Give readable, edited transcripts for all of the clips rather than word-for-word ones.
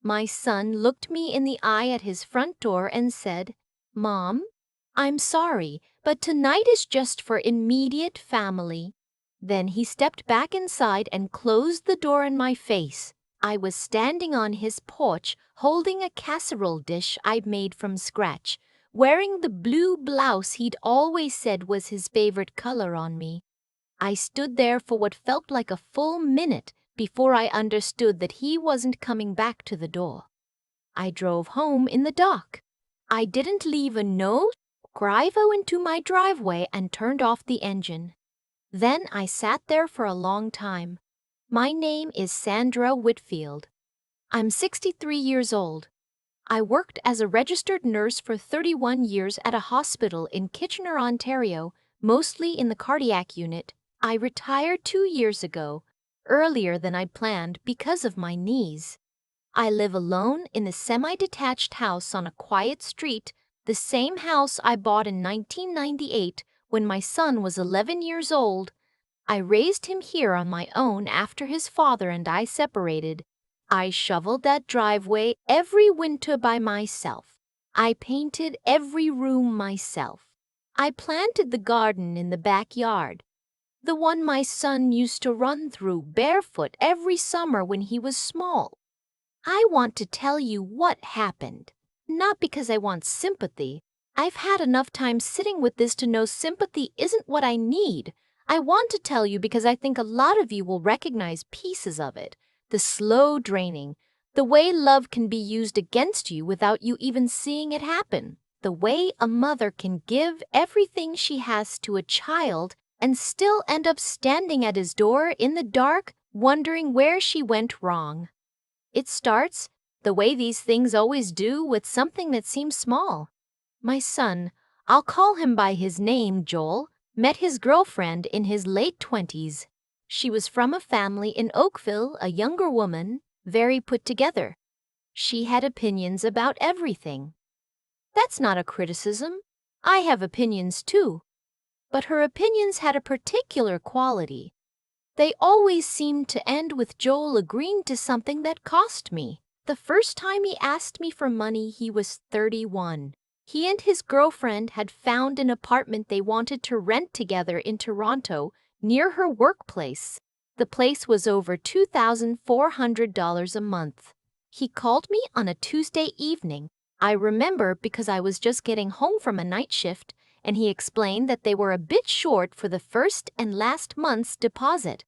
My son looked me in the eye at his front door and said, "Mom, I'm sorry, but tonight is just for immediate family." Then he stepped back inside and closed the door in my face. I was standing on his porch holding a casserole dish I'd made from scratch, wearing the blue blouse he'd always said was his favorite color on me. I stood there for what felt like a full minute before I understood that he wasn't coming back to the door. I drove home in the dark. I didn't leave a note, drive into my driveway and turned off the engine. Then I sat there for a long time. My name is Sandra Whitfield. I'm 63 years old. I worked as a registered nurse for 31 years at a hospital in Kitchener, Ontario, mostly in the cardiac unit. I retired 2 years ago, earlier than I'd planned because of my knees. I live alone in a semi-detached house on a quiet street, the same house I bought in 1998 when my son was 11 years old. I raised him here on my own after his father and I separated. I shoveled that driveway every winter by myself. I painted every room myself. I planted the garden in the backyard, the one my son used to run through barefoot every summer when he was small. I want to tell you what happened, not because I want sympathy. I've had enough time sitting with this to know sympathy isn't what I need. I want to tell you because I think a lot of you will recognize pieces of it. The slow draining, the way love can be used against you without you even seeing it happen. The way a mother can give everything she has to a child and still end up standing at his door in the dark, wondering where she went wrong. It starts, the way these things always do, with something that seems small. My son, I'll call him by his name, Joel, met his girlfriend in his late 20s. She was from a family in Oakville, a younger woman, very put together. She had opinions about everything. That's not a criticism. I have opinions too. But her opinions had a particular quality. They always seemed to end with Joel agreeing to something that cost me. The first time he asked me for money, he was 31. He and his girlfriend had found an apartment they wanted to rent together in Toronto, near her workplace. The place was over $2,400 a month. He called me on a Tuesday evening. I remember because I was just getting home from a night shift, and he explained that they were a bit short for the first and last month's deposit.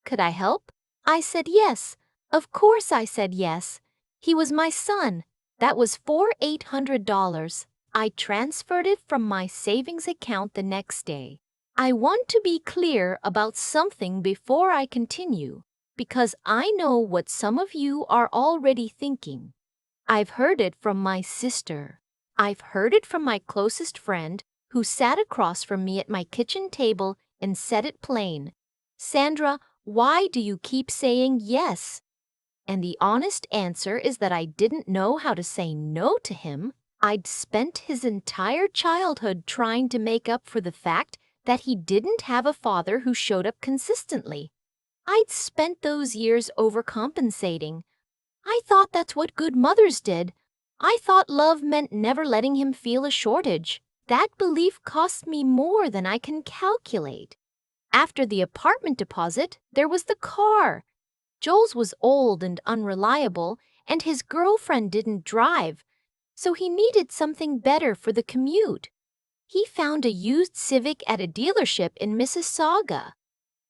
Could I help? I said yes. Of course I said yes. He was my son. That was $800. I transferred it from my savings account the next day. I want to be clear about something before I continue, because I know what some of you are already thinking. I've heard it from my sister. I've heard it from my closest friend, who sat across from me at my kitchen table and said it plain. Sandra, why do you keep saying yes? And the honest answer is that I didn't know how to say no to him. I'd spent his entire childhood trying to make up for the fact that he didn't have a father who showed up consistently. I'd spent those years overcompensating. I thought that's what good mothers did. I thought love meant never letting him feel a shortage. That belief cost me more than I can calculate. After the apartment deposit, there was the car. Joel's was old and unreliable, and his girlfriend didn't drive, so he needed something better for the commute. He found a used Civic at a dealership in Mississauga.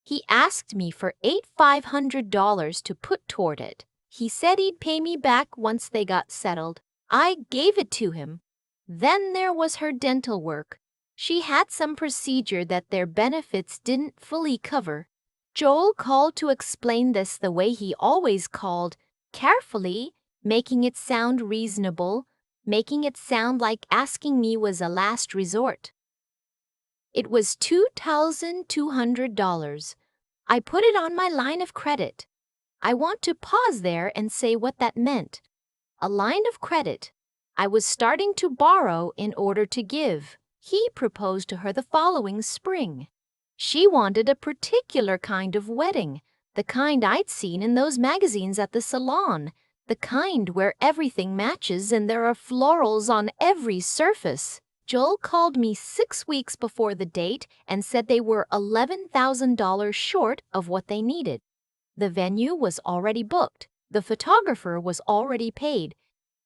He asked me for $8,500 to put toward it. He said he'd pay me back once they got settled. I gave it to him. Then there was her dental work. She had some procedure that their benefits didn't fully cover. Joel called to explain this the way he always called, carefully, making it sound reasonable, making it sound like asking me was a last resort. It was $2,200. I put it on my line of credit. I want to pause there and say what that meant. A line of credit. I was starting to borrow in order to give. He proposed to her the following spring. She wanted a particular kind of wedding, the kind I'd seen in those magazines at the salon. The kind where everything matches and there are florals on every surface. Joel called me 6 weeks before the date and said they were $11,000 short of what they needed. The venue was already booked. The photographer was already paid.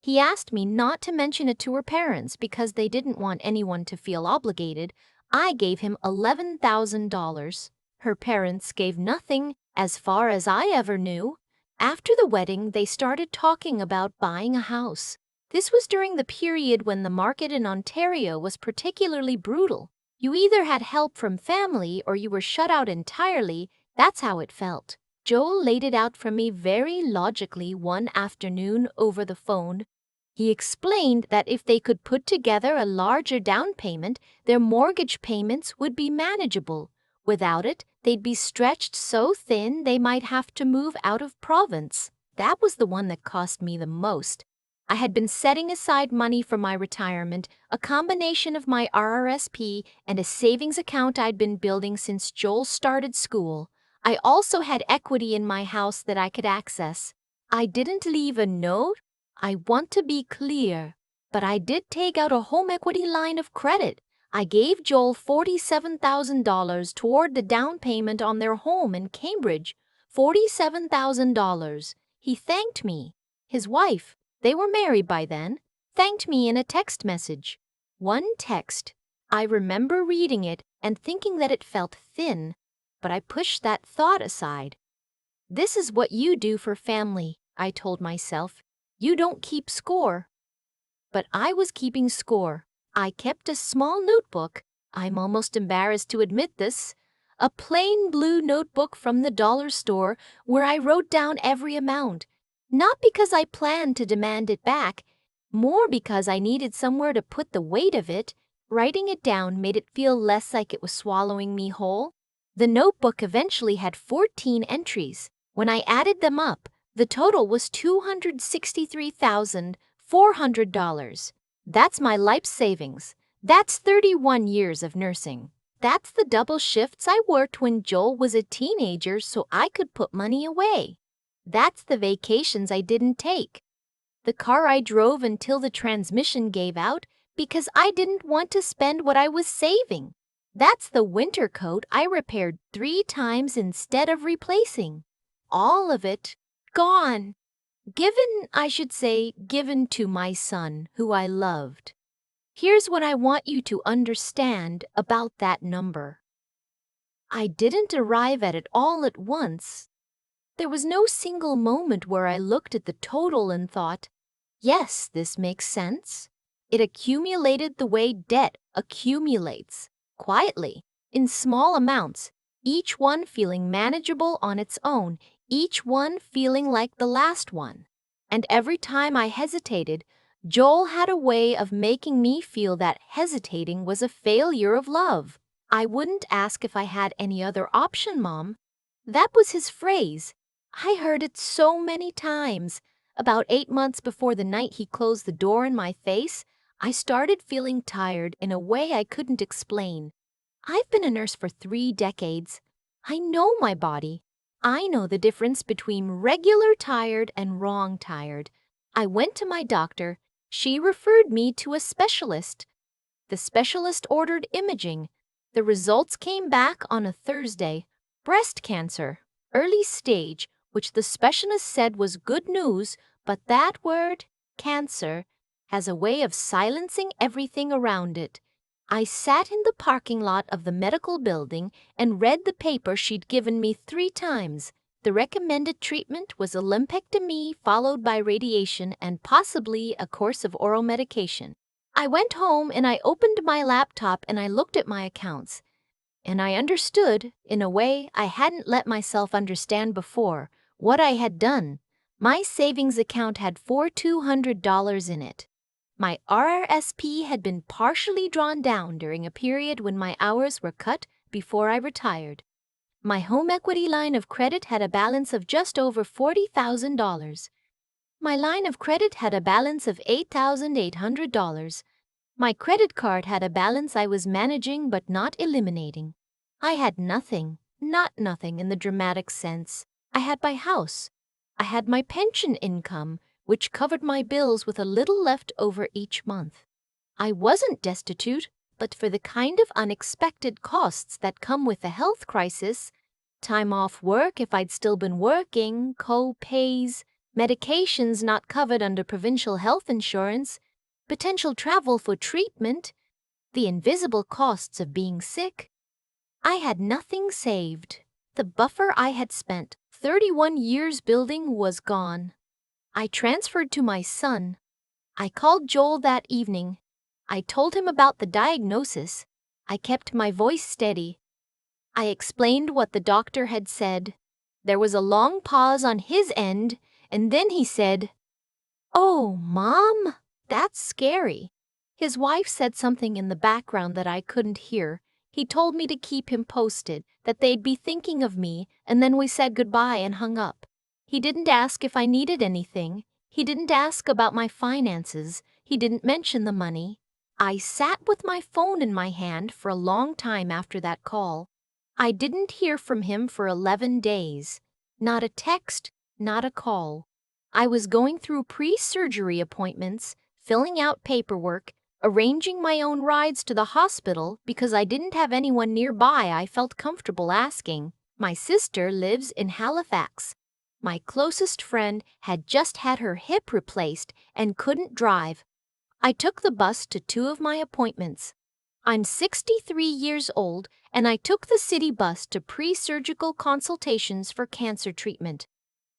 He asked me not to mention it to her parents because they didn't want anyone to feel obligated. I gave him $11,000. Her parents gave nothing, as far as I ever knew. After the wedding, they started talking about buying a house. This was during the period when the market in Ontario was particularly brutal. You either had help from family or you were shut out entirely. That's how it felt. Joel laid it out for me very logically one afternoon over the phone. He explained that if they could put together a larger down payment, their mortgage payments would be manageable. Without it, they'd be stretched so thin they might have to move out of province. That was the one that cost me the most. I had been setting aside money for my retirement, a combination of my RRSP and a savings account I'd been building since Joel started school. I also had equity in my house that I could access. I didn't leave a note. I want to be clear, but I did take out a home equity line of credit. I gave Joel $47,000 toward the down payment on their home in Cambridge. $47,000. He thanked me. His wife, they were married by then, thanked me in a text message. One text. I remember reading it and thinking that it felt thin, but I pushed that thought aside. This is what you do for family, I told myself. You don't keep score. But I was keeping score. I kept a small notebook. I'm almost embarrassed to admit this. A plain blue notebook from the dollar store where I wrote down every amount. Not because I planned to demand it back, more because I needed somewhere to put the weight of it. Writing it down made it feel less like it was swallowing me whole. The notebook eventually had 14 entries. When I added them up, the total was $263,400. That's my life savings. That's 31 years of nursing. That's the double shifts I worked when Joel was a teenager so I could put money away. That's the vacations I didn't take. The car I drove until the transmission gave out because I didn't want to spend what I was saving. That's the winter coat I repaired 3 times instead of replacing. All of it gone. Given to my son, who I loved. Here's what I want you to understand about that number. I didn't arrive at it all at once. There was no single moment where I looked at the total and thought, yes, this makes sense. It accumulated the way debt accumulates, quietly, in small amounts, each one feeling manageable on its own, each one feeling like the last one. And every time I hesitated, Joel had a way of making me feel that hesitating was a failure of love. I wouldn't ask if I had any other option, Mom. That was his phrase. I heard it so many times. About 8 months before the night he closed the door in my face, I started feeling tired in a way I couldn't explain. I've been a nurse for 3 decades. I know my body. I know the difference between regular tired and wrong tired. I went to my doctor. She referred me to a specialist. The specialist ordered imaging. The results came back on a Thursday. Breast cancer, early stage, which the specialist said was good news, but that word, cancer, has a way of silencing everything around it. I sat in the parking lot of the medical building and read the paper she'd given me 3 times. The recommended treatment was a lumpectomy followed by radiation and possibly a course of oral medication. I went home and I opened my laptop and I looked at my accounts. And I understood, in a way I hadn't let myself understand before, what I had done. My savings account had $4,200 in it. My RRSP had been partially drawn down during a period when my hours were cut before I retired. My home equity line of credit had a balance of just over $40,000. My line of credit had a balance of $8,800. My credit card had a balance I was managing but not eliminating. I had nothing, not nothing in the dramatic sense. I had my house. I had my pension income, which covered my bills with a little left over each month. I wasn't destitute, but for the kind of unexpected costs that come with a health crisis, time off work if I'd still been working, co-pays, medications not covered under provincial health insurance, potential travel for treatment, the invisible costs of being sick, I had nothing saved. The buffer I had spent 31 years building was gone. I transferred to my son. I called Joel that evening. I told him about the diagnosis. I kept my voice steady. I explained what the doctor had said. There was a long pause on his end, and then he said, "Oh, Mom, that's scary." His wife said something in the background that I couldn't hear. He told me to keep him posted, that they'd be thinking of me, and then we said goodbye and hung up. He didn't ask if I needed anything. He didn't ask about my finances. He didn't mention the money. I sat with my phone in my hand for a long time after that call. I didn't hear from him for 11 days. Not a text, not a call. I was going through pre-surgery appointments, filling out paperwork, arranging my own rides to the hospital because I didn't have anyone nearby I felt comfortable asking. My sister lives in Halifax. My closest friend had just had her hip replaced and couldn't drive. I took the bus to 2 of my appointments. I'm 63 years old, and I took the city bus to pre-surgical consultations for cancer treatment.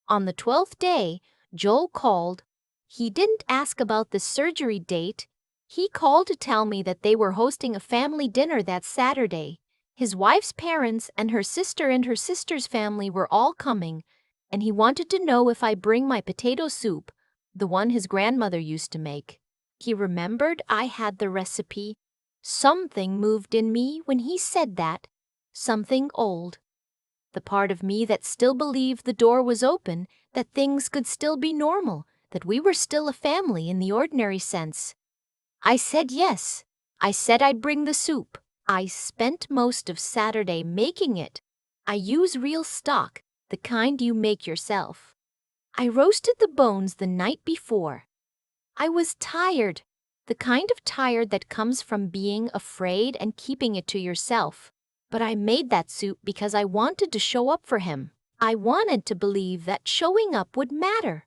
On the 12th day, Joel called. He didn't ask about the surgery date. He called to tell me that they were hosting a family dinner that Saturday. His wife's parents and her sister's family were all coming, and he wanted to know if I bring my potato soup, the one his grandmother used to make. He remembered I had the recipe. Something moved in me when he said that, something old. The part of me that still believed the door was open, that things could still be normal, that we were still a family in the ordinary sense. I said yes. I said I'd bring the soup. I spent most of Saturday making it. I use real stock, the kind you make yourself. I roasted the bones the night before. I was tired, the kind of tired that comes from being afraid and keeping it to yourself. But I made that soup because I wanted to show up for him. I wanted to believe that showing up would matter.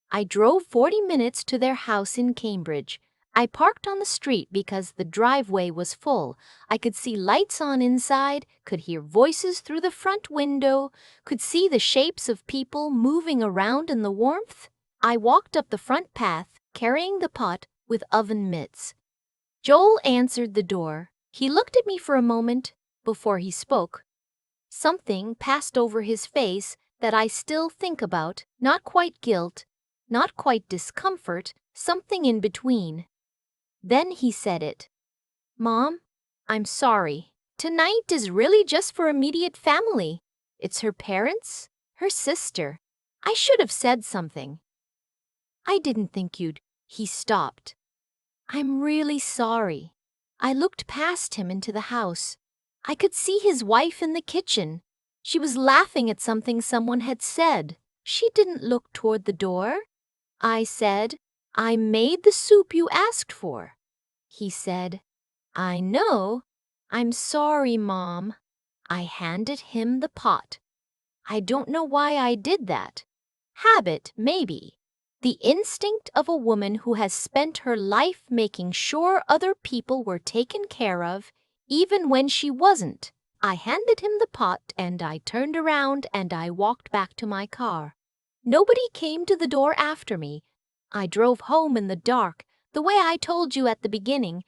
I drove 40 minutes to their house in Cambridge. I parked on the street because the driveway was full. I could see lights on inside, could hear voices through the front window, could see the shapes of people moving around in the warmth. I walked up the front path, carrying the pot with oven mitts. Joel answered the door. He looked at me for a moment before he spoke. Something passed over his face that I still think about, not quite guilt, not quite discomfort, something in between. Then he said it. "Mom, I'm sorry. Tonight is really just for immediate family. It's her parents, her sister. I should have said something." "I didn't think you'd." He stopped. "I'm really sorry." I looked past him into the house. I could see his wife in the kitchen. She was laughing at something someone had said. She didn't look toward the door. I said, "I made the soup you asked for." He said, "I know. I'm sorry, Mom." I handed him the pot. I don't know why I did that. Habit, maybe. The instinct of a woman who has spent her life making sure other people were taken care of, even when she wasn't. I handed him the pot and I turned around and I walked back to my car. Nobody came to the door after me. I drove home in the dark, the way I told you at the beginning.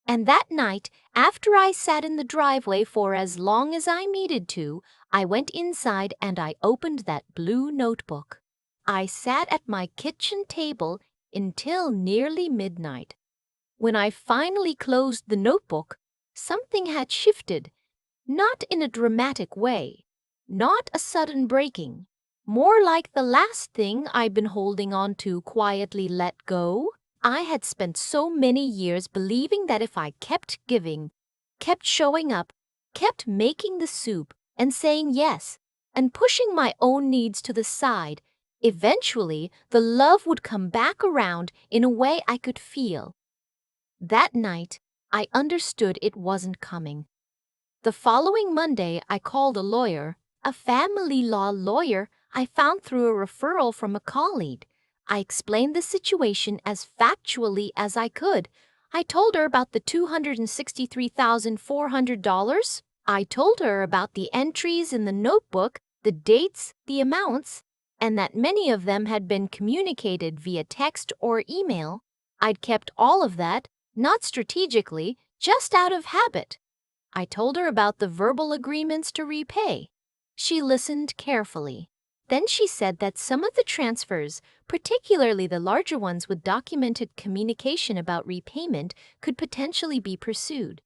And that night, after I sat in the driveway for as long as I needed to, I went inside and I opened that blue notebook. I sat at my kitchen table until nearly midnight. When I finally closed the notebook, something had shifted, not in a dramatic way, not a sudden breaking, more like the last thing I'd been holding on to quietly let go. I had spent so many years believing that if I kept giving, kept showing up, kept making the soup and saying yes, and pushing my own needs to the side, Eventually, the love would come back around in a way I could feel. That night, I understood it wasn't coming. The following Monday, I called a lawyer, a family law lawyer I found through a referral from a colleague. I explained the situation as factually as I could. I told her about the $263,400. I told her about the entries in the notebook, the dates, the amounts, and that many of them had been communicated via text or email. I'd kept all of that, not strategically, just out of habit. I told her about the verbal agreements to repay. She listened carefully. Then she said that some of the transfers, particularly the larger ones with documented communication about repayment, could potentially be pursued.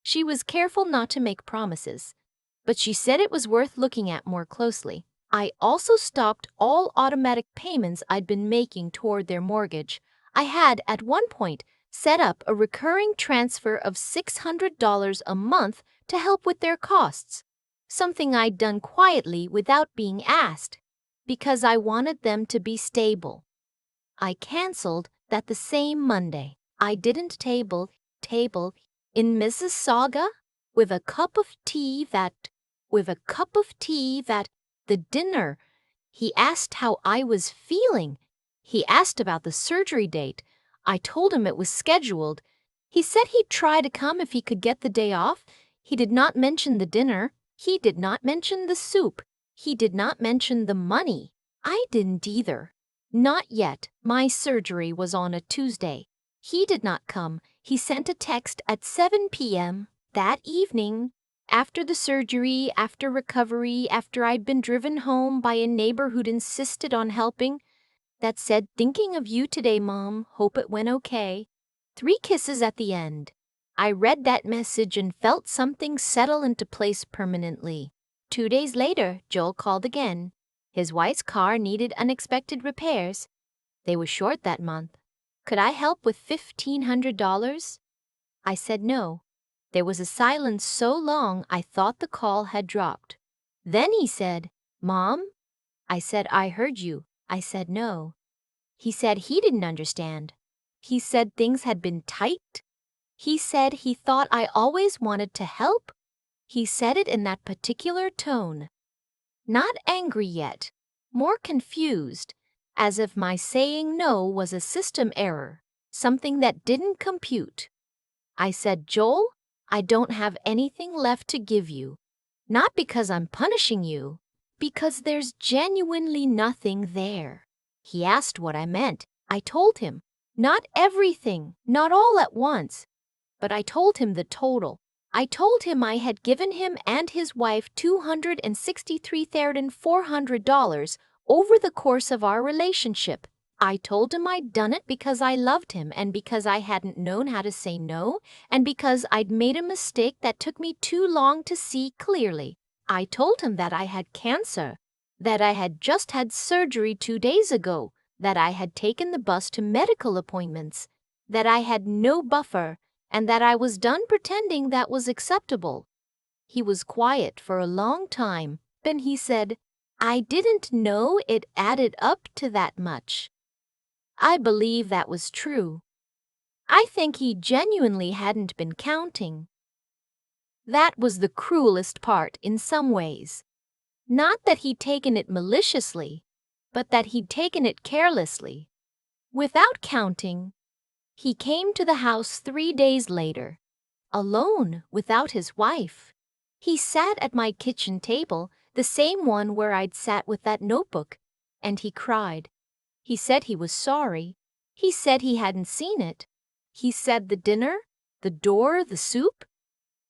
She was careful not to make promises, but she said it was worth looking at more closely. I also stopped all automatic payments I'd been making toward their mortgage. I had, at one point, set up a recurring transfer of $600 a month to help with their costs, something I'd done quietly without being asked, because I wanted them to be stable. I canceled that the same Monday. I didn't table in Mississauga with a cup of tea the dinner. He asked how I was feeling. He asked about the surgery date. I told him it was scheduled. He said he'd try to come if he could get the day off. He did not mention the dinner. He did not mention the soup. He did not mention the money. I didn't either. Not yet. My surgery was on a Tuesday. He did not come. He sent a text at 7 p.m. that evening. After the surgery, after recovery, after I'd been driven home by a neighbor who'd insisted on helping, that said, "Thinking of you today, Mom. Hope it went okay." 3 kisses at the end. I read that message and felt something settle into place permanently. 2 days later, Joel called again. His wife's car needed unexpected repairs. They were short that month. Could I help with $1,500? I said no. There was a silence so long I thought the call had dropped. Then he said, "Mom?" I said, "I heard you." I said no. He said he didn't understand. He said things had been tight. He said he thought I always wanted to help. He said it in that particular tone. Not angry yet, more confused, as if my saying no was a system error, something that didn't compute. I said, "Joel, I don't have anything left to give you. Not because I'm punishing you, because there's genuinely nothing there." He asked what I meant. I told him. Not everything, not all at once, but I told him the total. I told him I had given him and his wife $263,400 over the course of our relationship. I told him I'd done it because I loved him and because I hadn't known how to say no and because I'd made a mistake that took me too long to see clearly. I told him that I had cancer, that I had just had surgery 2 days ago, that I had taken the bus to medical appointments, that I had no buffer, and that I was done pretending that was acceptable. He was quiet for a long time. Then he said, "I didn't know it added up to that much." I believe that was true. I think he genuinely hadn't been counting. That was the cruelest part in some ways. Not that he'd taken it maliciously, but that he'd taken it carelessly. Without counting, he came to the house 3 days later, alone without his wife. He sat at my kitchen table, the same one where I'd sat with that notebook, and he cried. He said he was sorry. He said he hadn't seen it. He said the dinner, the door, the soup.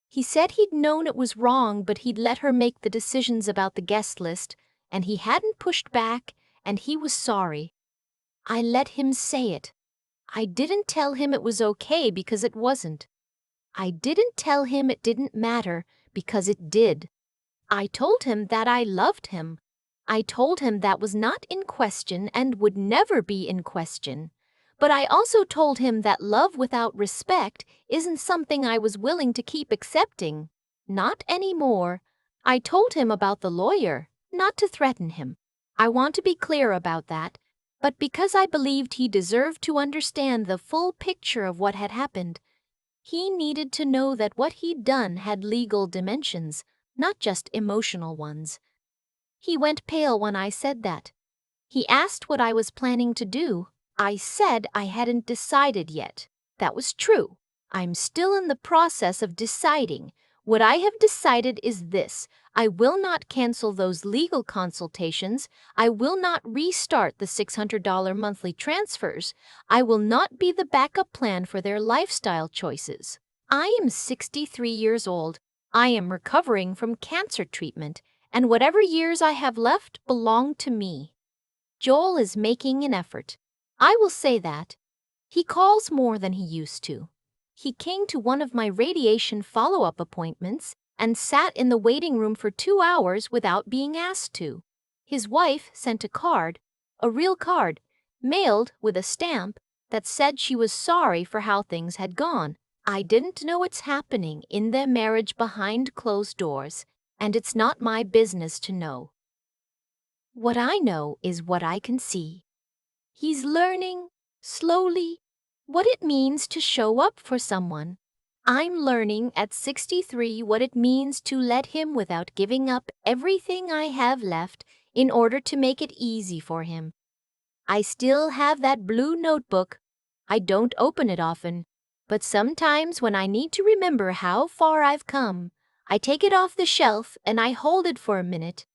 He said he'd known it was wrong, but he'd let her make the decisions about the guest list, and he hadn't pushed back, and he was sorry. I let him say it. I didn't tell him it was okay because it wasn't. I didn't tell him it didn't matter because it did. I told him that I loved him. I told him that was not in question and would never be in question. But I also told him that love without respect isn't something I was willing to keep accepting. Not anymore. I told him about the lawyer, not to threaten him. I want to be clear about that, but because I believed he deserved to understand the full picture of what had happened, he needed to know that what he'd done had legal dimensions, not just emotional ones. He went pale when I said that. He asked what I was planning to do. I said I hadn't decided yet. That was true. I'm still in the process of deciding. What I have decided is this: I will not cancel those legal consultations. I will not restart the $600 monthly transfers. I will not be the backup plan for their lifestyle choices. I am 63 years old. I am recovering from cancer treatment, and whatever years I have left belong to me. Joel is making an effort. I will say that. He calls more than he used to. He came to one of my radiation follow-up appointments and sat in the waiting room for 2 hours without being asked to. His wife sent a real card, mailed with a stamp that said she was sorry for how things had gone. I didn't know it's happening in their marriage behind closed doors, and it's not my business to know. What I know is what I can see. He's learning, slowly, what it means to show up for someone. I'm learning at 63 what it means to let him without giving up everything I have left in order to make it easy for him. I still have that blue notebook. I don't open it often, but sometimes when I need to remember how far I've come, I take it off the shelf and I hold it for a minute.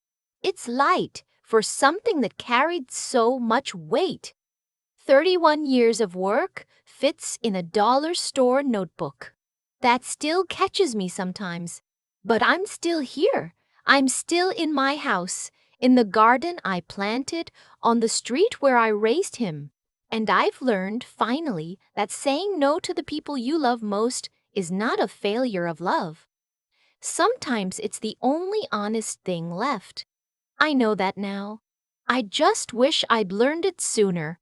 It's light for something that carried so much weight. 31 years of work fits in a dollar store notebook. That still catches me sometimes. But I'm still here. I'm still in my house, in the garden I planted, on the street where I raised him. And I've learned, finally, that saying no to the people you love most is not a failure of love. Sometimes it's the only honest thing left. I know that now. I just wish I'd learned it sooner.